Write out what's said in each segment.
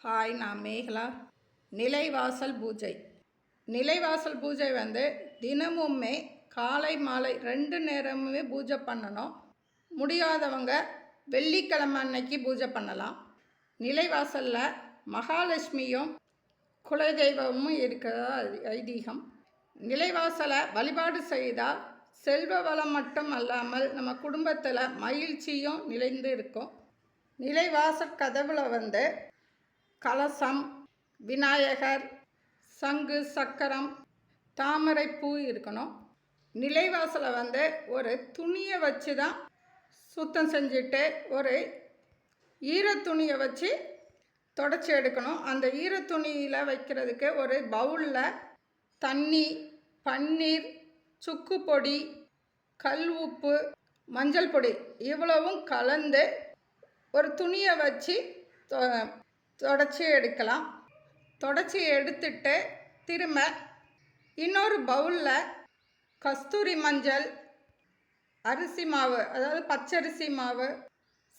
Hi, நான் மேகலா. நிலைவாசல் பூஜை. நிலைவாசல் பூஜை தினமுமே காலை மாலை 2 நேரமுமே பூஜை பண்ணணும். முடியாதவங்க வெள்ளிக்கிழமை அன்னைக்கு பூஜை பண்ணலாம். நிலைவாசலில் மகாலட்சுமியும் குலதெய்வமும் இருக்கிறதா ஐதீகம். நிலைவாசலை வழிபாடு செய்தால் செல்வ வளம் மட்டும் அல்லாமல் நம்ம குடும்பத்தில் மகிழ்ச்சியும் நிலைந்து இருக்கும். நிலைவாசல் கதவுல கலசம், விநாயகர், சங்கு, சக்கரம், தாமரை பூ இருக்கணும். நிலைவாசலை ஒரு துணியை வச்சு தான் சுத்தம் செஞ்சுட்டு ஒரு ஈரத்துணியை வச்சு தொடச்சி எடுக்கணும். அந்த ஈரத்துணியில் வைக்கிறதுக்கு ஒரு பவுலில் தண்ணி, பன்னீர், சுக்கு பொடி, கல் உப்பு, மஞ்சள் பொடி இவ்வளவும் கலந்து ஒரு துணியை வச்சு தொடச்சி எடுக்கலாம். தொடச்சி எடுத்துட்டு திரும்ப இன்னொரு பவுலில் கஸ்தூரி மஞ்சள், அரிசி மாவு, அதாவது பச்சரிசி மாவு,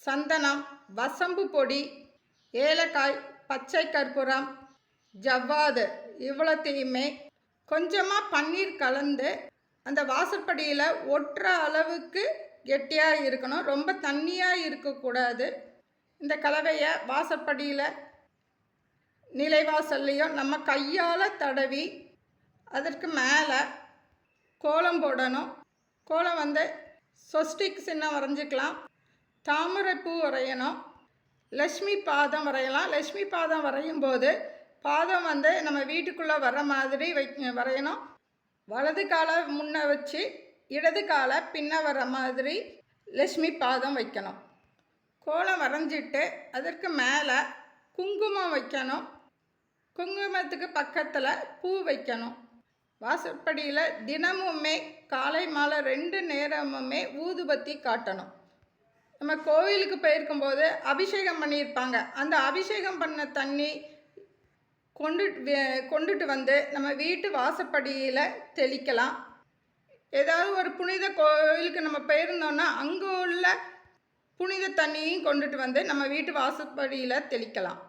சந்தனம், வசம்பு பொடி, ஏலக்காய், பச்சை கற்பூரம், ஜவ்வாது இவ்வளோத்தையுமே கொஞ்சமாக பன்னீர் கலந்து அந்த வாசற்படியில் ஒட்டுற அளவுக்கு கெட்டியாக இருக்கணும். ரொம்ப தண்ணியாக இருக்கக்கூடாது. இந்த கலவையை வாசற்படியில் நிலைவாசல்லையும் நம்ம கையால் தடவி அதற்கு மேலே கோலம் போடணும். கோலம் சொஸ்டிக் சின்னம் வரைஞ்சிக்கலாம். தாமரை பூ வரையணும். லக்ஷ்மி பாதம் வரையலாம். லக்ஷ்மி பாதம் வரையும் போது பாதம் நம்ம வீட்டுக்குள்ளே வர மாதிரி வரையணும். வலது காலை முன்ன வச்சு இடது காலை பின்ன வர மாதிரி லக்ஷ்மி பாதம் வைக்கணும். கோலம் வரைஞ்சிட்டு அதற்கு மேலே குங்குமம் வைக்கணும். குங்குமத்துக்கு பக்கத்தில் பூ வைக்கணும். வாசற்படியில் தினமுமே காலை மாலை 2 நேரமுமே ஊதுபத்தி காட்டணும். நம்ம கோவிலுக்கு போயிருக்கும்போது அபிஷேகம் பண்ணியிருப்பாங்க. அந்த அபிஷேகம் பண்ண தண்ணி கொண்டுட்டு நம்ம வீட்டு வாசப்படியில் தெளிக்கலாம். ஏதாவது ஒரு புனித கோவிலுக்கு நம்ம போயிருந்தோன்னா அங்கே உள்ள புனித தண்ணியும் கொண்டுட்டு நம்ம வீட்டு வாசப்படியில் தெளிக்கலாம்.